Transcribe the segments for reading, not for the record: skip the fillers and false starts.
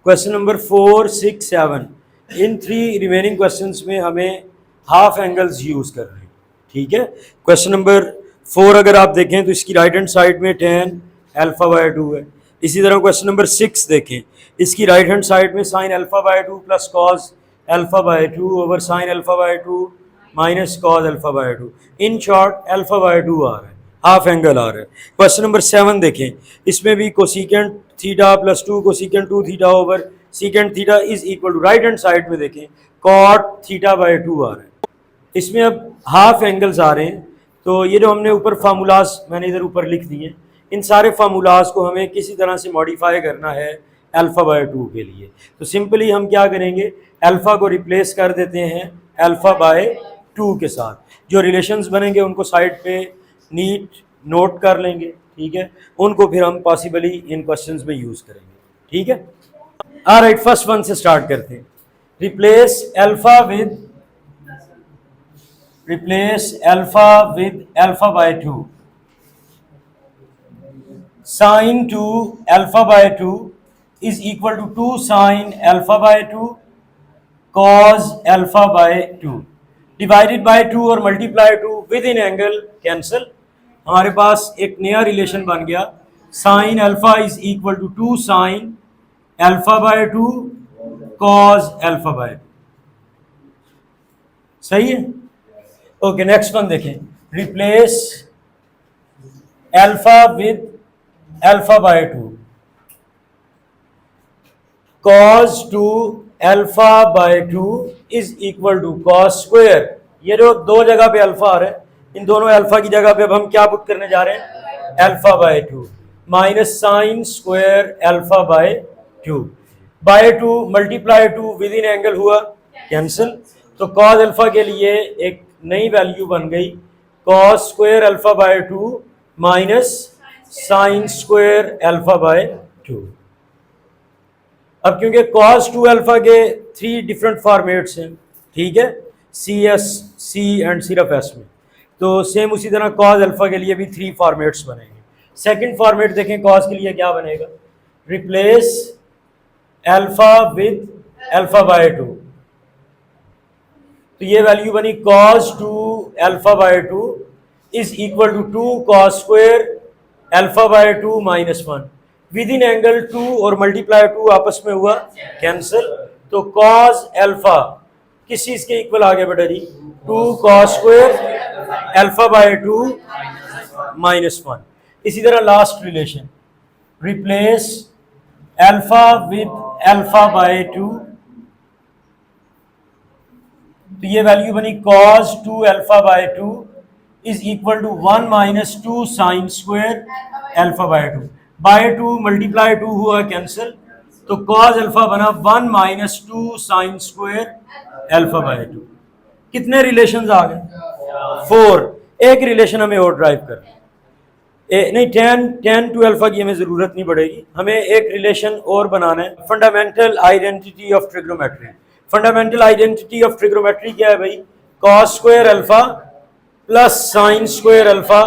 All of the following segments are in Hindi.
क्वेश्चन नंबर 4, 6, 7 इन 3 रिमेनिंग क्वेश्चंस में हमें हाफ एंगल्स यूज कर रहे हैं। ठीक है, क्वेश्चन नंबर 4 अगर आप देखें तो इसकी राइट हैंड साइड में tan अल्फा बाय 2 है। इसी तरह क्वेश्चन नंबर 6 देखें, इसकी राइट हैंड साइड में sin alpha by 2 plus cos alpha by 2 over sin alpha by 2 minus cos alpha by 2। In short alpha by 2 आ रहा है, हाफ एंगल आ रहा है। क्वेश्चन नंबर 7 देखें, इसमें भी cosecant theta plus 2 cosecant 2 theta over secant theta is equal to, right hand side में देखें कॉट थीटा बाय 2 आ रहा है। इसमें अब हाफ एंगल्स आ रहे हैं, तो ये जो हमने ऊपर फार्मूलाज मैंने इधर ऊपर लिख दिए, इन सारे फार्मूलाज को हमें किसी तरह से मॉडिफाई करना है अल्फा बाय 2 के लिए। तो सिंपली हम क्या करेंगे, अल्फा को रिप्लेस कर देते हैं अल्फा बाय 2 के साथ। जो रिलेशंस बनेंगे उनको साइड पे नीट नोट कर लेंगे। ठीक है, उनको फिर हम पॉसिबली इन क्वेश्चंस में यूज करेंगे। ठीक है, ऑलराइट, फर्स्ट वन से स्टार्ट करते हैं। Replace alpha with alpha by 2 sine 2 alpha by 2 is equal to 2 sine alpha by 2 cos alpha by 2 divided by 2 और multiply 2 with in angle cancel. हमारे पास एक नया रिलेशन बन गया, sine alpha is equal to 2 sine alpha by 2 cos alpha by 2। सही है, ओके। नेक्स्ट वन देखें, replace alpha with alpha by 2 cos 2 alpha by 2 is equal to cos square. ये जो दो जगह पे अल्फा आ रहा है, इन दोनों अल्फा की जगह पे अब हम क्या पुट करने जा रहे हैं, alpha by 2 minus sine square alpha by 2 by 2 multiply 2 with in angle हुआ कैंसिल। तो कॉस अल्फा के लिए एक नई वैल्यू बन गई, cos square alpha by 2 minus sine square alpha by 2। अब क्योंकि cos 2 अल्फा के 3 डिफरेंट फॉर्मेट्स हैं, ठीक है, सी एस सी एंड सिर्फ एस में, तो सेम उसी तरह cos अल्फा के लिए भी 3 फॉर्मेट्स बनेंगे। सेकंड फॉर्मेट देखें cos के लिए क्या बनेगा, replace alpha with alpha by 2, तो ये वैल्यू बनी cos 2 alpha by 2 is equal to 2 cos square alpha by 2 minus 1 with in angle 2 और मल्टीप्लाई 2 आपस में हुआ कैंसिल। तो cos अल्फा किस चीज के इक्वल आ गया बेटा जी, 2 cos square alpha by 2 minus 1। इसी तरह last relation, replace alpha with alpha by 2, तो ये वैल्यू बनी cos 2 alpha by 2 is equal to 1 minus 2 sine square alpha by 2 by 2 multiply 2 हुआ कैंसिल। तो cos अल्फा बना 1 minus 2 sine square alpha by 2। कितने रिलेशंस आ गए, 4। एक रिलेशन हमें और ड्राइव कर नहीं, tan 2 अल्फा की हमें जरूरत नहीं पड़ेगी, हमें एक रिलेशन और बनाना है, fundamental identity of trigonometry. Fundamental identity of trigonometry क्या है भाई, cos square alpha plus sine square alpha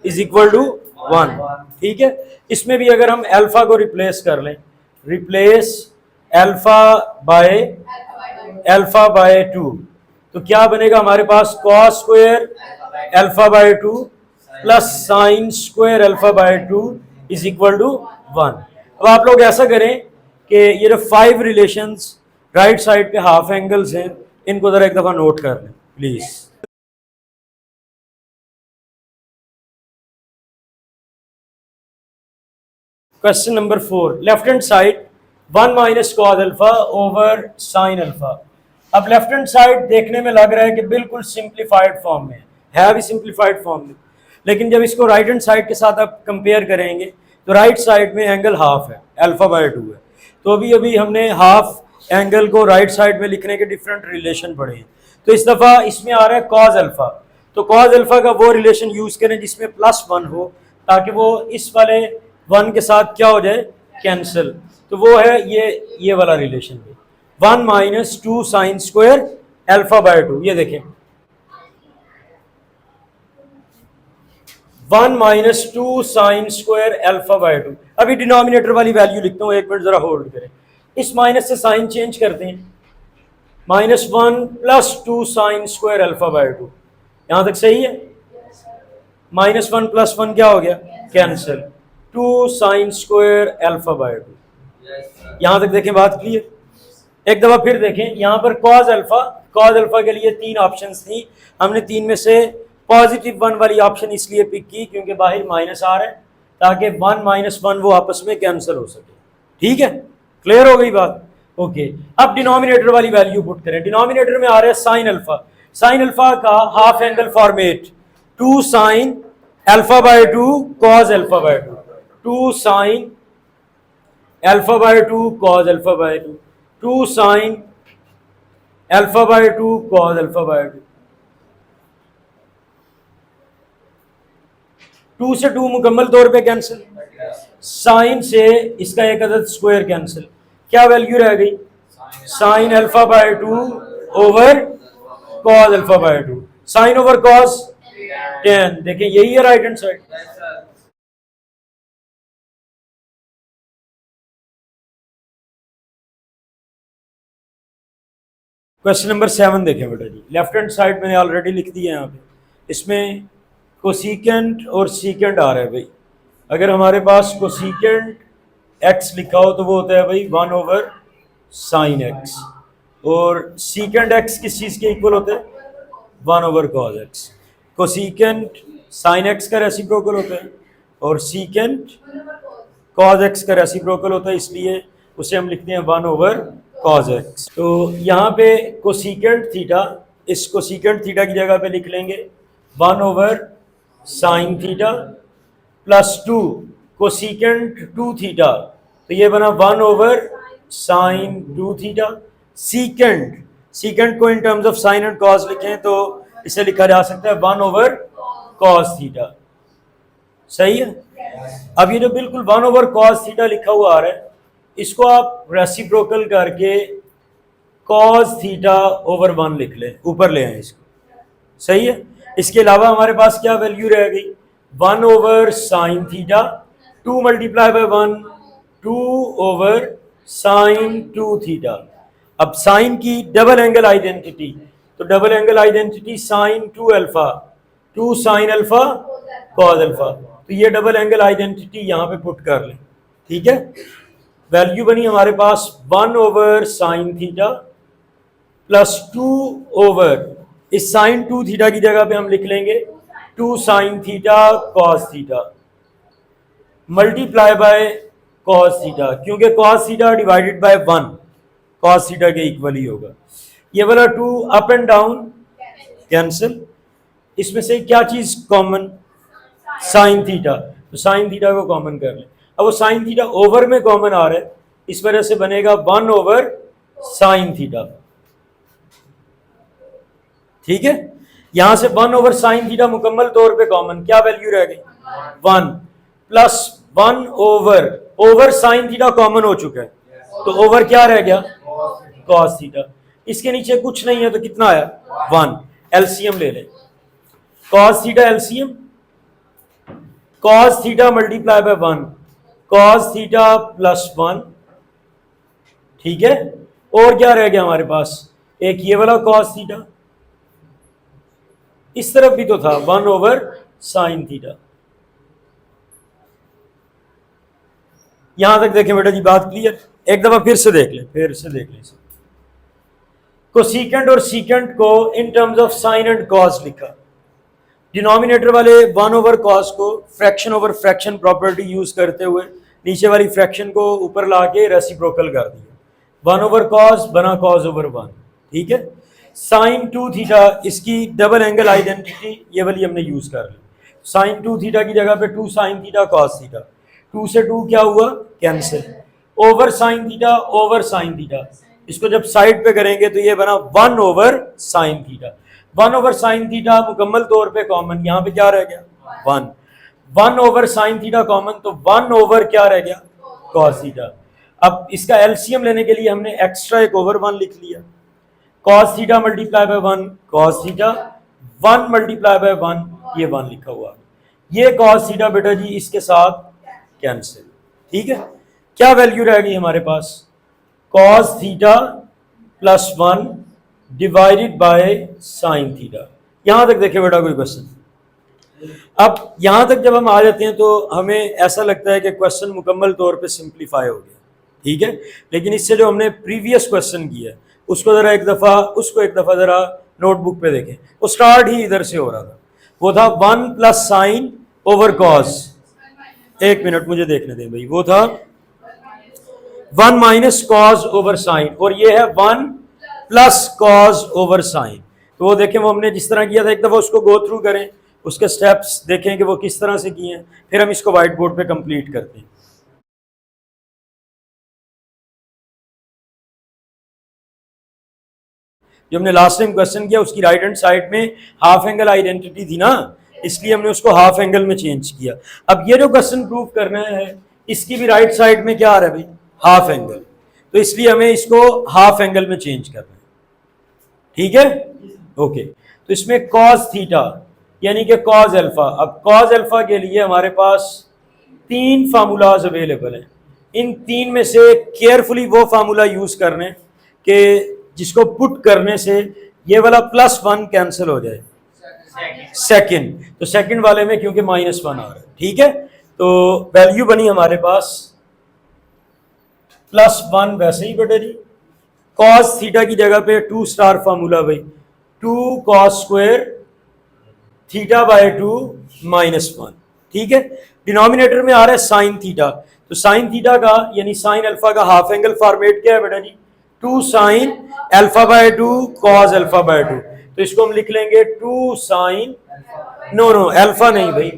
is equal to 1। ठीक है, इसमें भी अगर हम अल्फा को रिप्लेस कर लें, रिप्लेस अल्फा बाय 2, तो क्या बनेगा हमारे पास, cos square alpha by 2 plus sine square alpha by 2 is equal to 1। अब आप लोग ऐसा करें कि ये जो 5 रिलेशंस राइट साइड पे हाफ एंगल्स हैं, इनको जरा एक दफा नोट कर लें please. Question number 4, left hand side 1 minus cos alpha over sine alpha. अब लेफ्ट हैंड साइड देखने में लग रहा है कि बिल्कुल सिंप्लीफाइड फॉर्म में है भी सिंप्लीफाइड फॉर्म में, लेकिन जब इसको राइट हैंड साइड के साथ आप कंपेयर करेंगे तो राइट साइड में एंगल हाफ है, अल्फा बाय 2 है। तो अभी हमने हाफ एंगल को राइट साइड में लिखने के डिफरेंट रिलेशन पढ़े हैं, तो इस दफा इसमें आ रहा है कॉस अल्फा। तो कॉस अल्फा का वो रिलेशन यूज करें जिसमें +1 हो, ताकि वो इस वाले 1 के साथ क्या हो जाए, कैंसिल। तो वो है ये वाला relation, 1 minus 2 sine square alpha by 2। ये देखें 1 minus 2 sine square alpha by 2। अभी डिनोमिनेटर वाली वैल्यू लिखता हूँ, एक मिनट जरा होल्ड करें। इस माइनस से साइन चेंज करते हैं, -1 + 2 साइन स्क्वायर अल्फा बाय 2, यहां तक सही है। -1 + 1 क्या हो गया, cancel, 2 sine square alpha by 2। यहां तक देखें, बात क्लियर। एक दफा फिर देखें, यहां पर कॉज अल्फा के लिए 3 ऑप्शंस थी, हमने 3 में से +1 वाली ऑप्शन इसलिए पिक की क्योंकि बाहर माइनस आ रहा है, ताकि 1 - 1 वो आपस में कैंसिल हो सके। ठीक है, क्लियर हो गई बात। ओके, अब डिनोमिनेटर वाली वैल्यू पुट करें। डिनोमिनेटर में आ रहा है साइन अल्फा का half angle format, 2 sine alpha by 2 cause alpha by 2, 2 sine alpha by 2 cause alpha by 2, 2 sine alpha by 2 cause alpha by 2। 2 से 2 मुकम्मल तौर पे कैंसिल, साइन से इसका एक अदद स्क्वायर कैंसिल, क्या वैल्यू रह गई, sine alpha by 2 over cos alpha by 2, sine over cos 10। देखें यही है right hand side. Question number 7 देखें बेटा जी, लेफ्ट हैंड साइड मैंने ऑलरेडी लिख दिया है यहाँ पे, इसमें कोसिकेंट और सीकेंट आ रहा है भाई। अगर हमारे पास कोसिकेंट x लिखा हो तो वो होता है भाई 1 ओवर साइन x, और सीकेंट x किस चीज़ के इक्वल होते हैं, 1 over cos x। Cosecant sine x का रेसिप्रोकल होता है और सीकेंट कॉज x का रेसिप्रोकल होता है, इसलिए उसे हम लिखते हैं 1 ओवर कॉज x। तो यहाँ पे कोसिकेंट थीटा, इस कोसिकेंट थीटा की जगह पे लिख लेंगे 1 over sine theta +2 cosecant 2 theta, तो ये बना 1 ओवर साइन 2 थीटा। सीकेंट को in terms of sine and cos लिखें तो इसे लिखा जा सकता है 1 ओवर कॉस थीटा। सही है। अब ये जो बिल्कुल 1 ओवर कॉस थीटा लिखा हुआ आ रहा है, इसको आप रेसिप्रोकल करके कॉस थीटा ओवर 1 लिख लें, ऊपर ले आए इसको। सही है। इसके अलावा हमारे पास क्या वैल्यू रह गई, 1 over sine theta, 2 × 1 2 over sine 2 theta. अब साइन की डबल एंगल आइडेंटिटी, तो double angle identity sine 2 alpha, 2 sine alpha cos alpha, तो ये डबल एंगल आइडेंटिटी यहाँ पे पुट कर लें। ठीक है, वैल्यू बनी हमारे पास 1 ओवर साइन थीटा +2 ओवर, इस साइन 2 थीटा की जगह पे हम लिख लेंगे 2 sine theta cos theta multiply by cos theta, क्योंकि cos theta divided by 1 cos theta के इक्वल ही होगा। ये वाला 2 अप एंड डाउन कैंसिल, इसमें से क्या चीज कॉमन, साइन थीटा, तो साइन थीटा को कॉमन कर लें। अब वो साइन थीटा ओवर में कॉमन आ रहा है, इस वजह से बनेगा 1 ओवर साइन थीटा। ठीक है, यहां से 1 ओवर साइन थीटा मुकम्मल तौर पे कॉमन, क्या वैल्यू रह गई 1 + 1 ओवर साइन थीटा कॉमन हो चुका है, तो ओवर क्या रह गया कॉस थीटा। इसके नीचे कुछ नहीं है तो कितना आया 1, एलसीएम ले लें, cos theta LCM, cos theta multiply bye 1, cos theta +1। ठीक है, और क्या रह गया हमारे पास, एक ये वाला कॉस थीटा, इस तरफ भी तो था 1 ओवर साइन थीटा। यहां तक देखें बेटा जी, बात क्लियर। एक दफा फिर से देख लें कोसिकेंट और सीकेंट को in terms of sine and cos लिखा, डिनोमिनेटर वाले 1 ओवर कॉस को fraction over fraction property use करते हुए नीचे वाली फ्रैक्शन को ऊपर ला के रेसिप्रोकल कर दिया, 1 ओवर कॉस बना कॉस ओवर 1। ठीक है, साइन 2 थीटा, इसकी डबल एंगल आइडेंटिटी ये वाली हमने यूज कर ली, साइन 2 थीटा की जगह पे 2 साइन थीटा कॉस थीटा, 2 से 2 क्या हुआ cancel, over sine theta over sine theta, इसको जब साइड पे करेंगे तो ये बना 1 over sine theta. 1 over sine theta मुकम्मल तौर पे कॉमन, यहाँ पे क्या रह गया 1 ओवर साइन थीटा कॉमन, तो 1 ओवर क्या रह गया कॉस थीटा। अब इसका एलसीएम लेने के लिए हमने एक्स्ट्रा एक ओवर 1 लिख लिया, cos theta multiply bye 1 cos theta, 1 multiply by 1 ये 1 लिखा हुआ, ये कॉस थीटा बेटा जी इसके साथ कैंसिल। ठीक है, क्या वैल्यू रह गई हमारे पास cos theta plus 1 divided by sine theta. यहां तक देखें बेटा कोई क्वेश्चन? अब यहां तक जब हम आ जाते हैं तो हमें ऐसा लगता है कि क्वेश्चन मुकम्मल तौर पे सिंप्लीफाई हो गया, ठीक है। लेकिन इससे जो हमने प्रीवियस क्वेश्चन किया उसको एक दफा जरा नोटबुक पे देखें। वो स्टार्ट ही इधर से हो रहा था, वो था 1 प्लस साइन ओवर कॉस। एक मिनट मुझे देखने दें भाई, वो था 1 माइनस कॉस ओवर साइन, और ये है 1 प्लस कॉस ओवर साइन। तो वो देखें, वो हमने जिस तरह किया था एक दफा उसको गो थ्रू करें, उसके स्टेप्स देखें कि वो किस तरह से किए हैं, फिर हम इसको व्हाइट बोर्ड पे कंप्लीट करते हैं। जो हमने लास्ट टाइम क्वेश्चन किया उसकी राइट हैंड साइड में हाफ एंगल आइडेंटिटी थी ना, इसलिए हमने उसको हाफ एंगल में चेंज किया। अब ये जो क्वेश्चन प्रूव करना है इसकी भी राइट साइड में क्या आ रहा है भाई? Half angle. तो इसलिए हमें इसको हाफ एंगल में चेंज करना है, ठीक है, ओके। तो इसमें कॉस थीटा यानी कि कॉस अल्फा। अब कॉस अल्फा के लिए हमारे पास 3 फार्मूलाज अवेलेबल हैं। इन 3 में से केयरफुली वो फार्मूला यूज करने कि जिसको पुट करने से ये वाला +1 कैंसिल हो जाए सेकंड। तो सेकंड वाले में क्योंकि -1 आ रहा है, ठीक है, तो वैल्यू बनी हमारे पास +1 वैसे ही बेटा जी। कॉस थीटा की जगह पे 2 स्टार फार्मूला भाई, 2 कॉस स्क्वायर थीटा बाय 2 -1, ठीक है। डिनोमिनेटर में आ रहा है साइन थीटा, तो साइन थीटा का यानी साइन अल्फा का हाफ एंगल फॉर्मेट क्या है बेटा जी? 2 sine alpha by 2 cos alpha by 2। तो इसको हम लिख लेंगे 2 साइन, नो अल्फा नहीं भाई,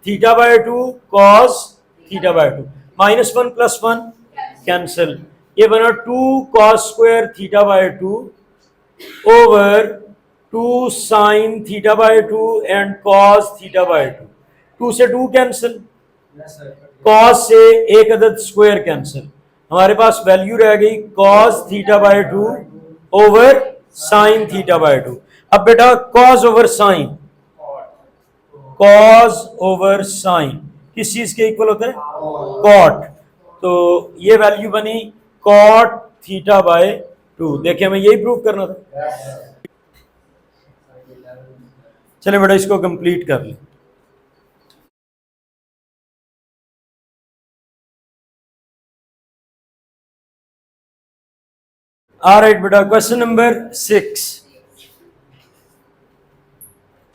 theta by 2 cos theta by 2, -1 + 1 cancel, ये बना 2 cos square theta by 2 over 2 sine theta by 2 and cos theta by 2। 2 से 2 कैंसिल, कॉस से एक अदद स्क्वायर कैंसिल, हमारे पास वैल्यू रह गई cos theta by 2 over sine theta by 2। अब बेटा cos over sine, cos over sine किस चीज के इक्वल होता है? कॉट। तो ये वैल्यू बनी कॉट थीटा बाय 2। देखिए हमें यही प्रूव करना था। चले बेटा इसको कंप्लीट कर लें। ऑलराइट बेटा, क्वेश्चन नंबर 6।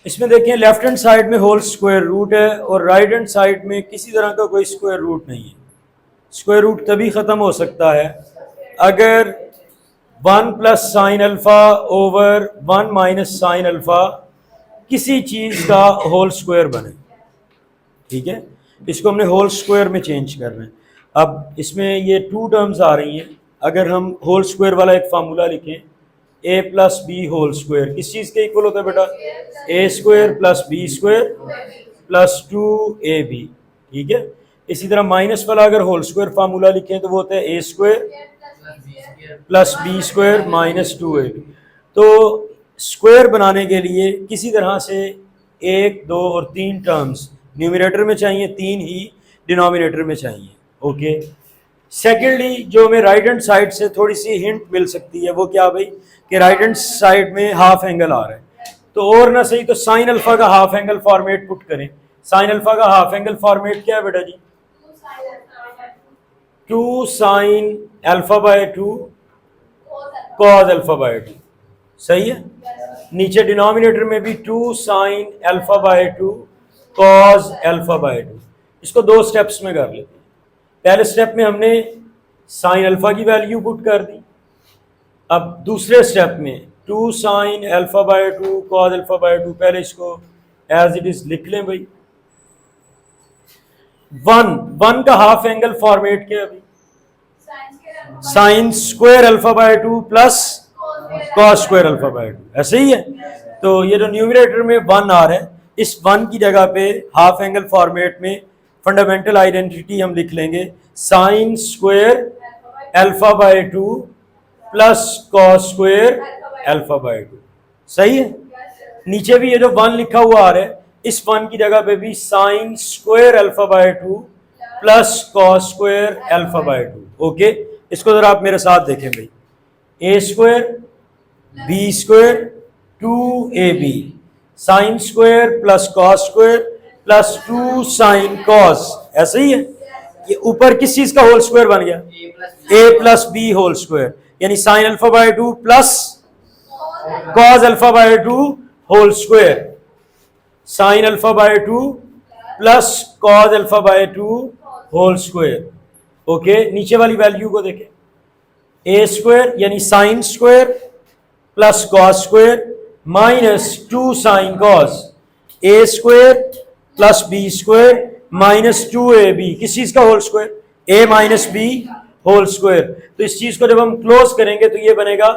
इसमें देखिए लेफ्ट हैंड साइड में होल स्क्वायर रूट है और राइट हैंड साइड में किसी तरह का कोई स्क्वायर रूट नहीं है। स्क्वायर रूट तभी खत्म हो सकता है अगर 1 plus sine alpha over 1 minus sine alpha किसी चीज का होल स्क्वायर बने, ठीक है। इसको हमने होल स्क्वायर में चेंज करना है। अब इसमें ये 2 टर्म्स आ रही हैं, अगर हम होल स्क्वायर वाला एक फार्मूला लिखें, a plus B whole square किस चीज़ के इक्वल होता है बेटा? a square plus B square plus 2ab, ठीक है। इसी तरह माइनस वाला अगर होल स्क्वायर फार्मूला लिखें तो वो होता है a square plus B square minus 2ab। तो स्क्वायर बनाने के लिए किसी तरह से 1, 2 और 3 टर्म्स न्यूमरेटर में चाहिए, 3 ही डिनोमिनेटर में चाहिए, ओके। सेकेंडली जो हमें राइट हैंड साइड से थोड़ी सी हिंट मिल सकती है वो क्या भाई कि राइट हैंड साइड में हाफ एंगल आ रहा है, तो और ना सही तो साइन अल्फा का हाफ एंगल फॉर्मेट पुट करें। साइन अल्फा का हाफ एंगल फॉर्मेट क्या है बेटा जी? 2 sine alpha by 2 cos alpha by 2, सही है। नीचे डिनोमिनेटर में भी 2 sine alpha by 2 cos alpha by 2। इसको 2 स्टेप्स में कर लेते हैं। पहले स्टेप में हमने साइन अल्फा की वैल्यू पुट कर दी। अब दूसरे स्टेप में 2 sine alpha by 2 cos alpha by 2, पहले इसको एज इट इज लिख लें भाई। 1 का हाफ एंगल फॉर्मेट क्या है भाई? Sign square alpha by 2 plus cos square alpha by 2, ऐसे ही है। तो ये जो न्यूमरेटर में 1 आ रहा है, इस 1 की जगह पे हाफ एंगल फॉर्मेट में फंडामेंटल आइडेंटिटी हम लिख लेंगे sign square alpha by 2 plus cos square alpha by 2, सही है। नीचे भी ये जो 1 लिखा हुआ आ रहा है, इस 1 की जगह पे भी sine square alpha by 2 plus cos square alpha by 2, okay. इसको जरा आप मेरे साथ देखें भाई, a square b square 2ab sine square plus cos square plus 2 sine cos, ऐसा ही है। ये ऊपर किस चीज का होल स्क्वायर बन गया, a plus B whole square, यानी sine alpha by 2 plus cos alpha by 2 whole square, sine alpha by 2 plus cos alpha by 2 whole square. Okay, नीचे वाली वैल्यू को देखें, ए स्क्वायर यानी sine square plus cos square minus 2 sine cos, a square plus B square minus 2ab, किस चीज का whole square, a minus b whole square. तो इस चीज को जब हम क्लोज करेंगे तो ये बनेगा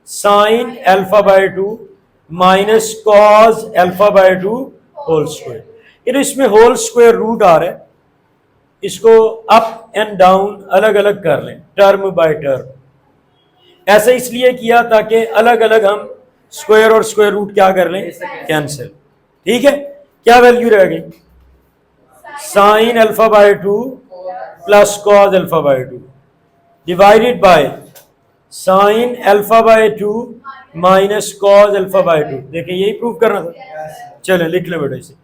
sine alpha by 2 minus cos alpha by 2 whole square. ये तो इसमें होल स्क्वायर रूट आ रहा है, इसको अप एंड डाउन अलग अलग कर लें, टर्म बाय टर्म। ऐसा इसलिए किया ताकि अलग अलग हम स्क्वायर और स्क्वायर रूट क्या कर लें, कैंसिल। ठीक है, क्या वैल्यू रह गई, sine alpha by 2 plus cos alpha by 2 divided by sign alpha by 2 minus cos alpha by 2। देखिए यही प्रूव करना था, चलें लिख लें बेटा इसे।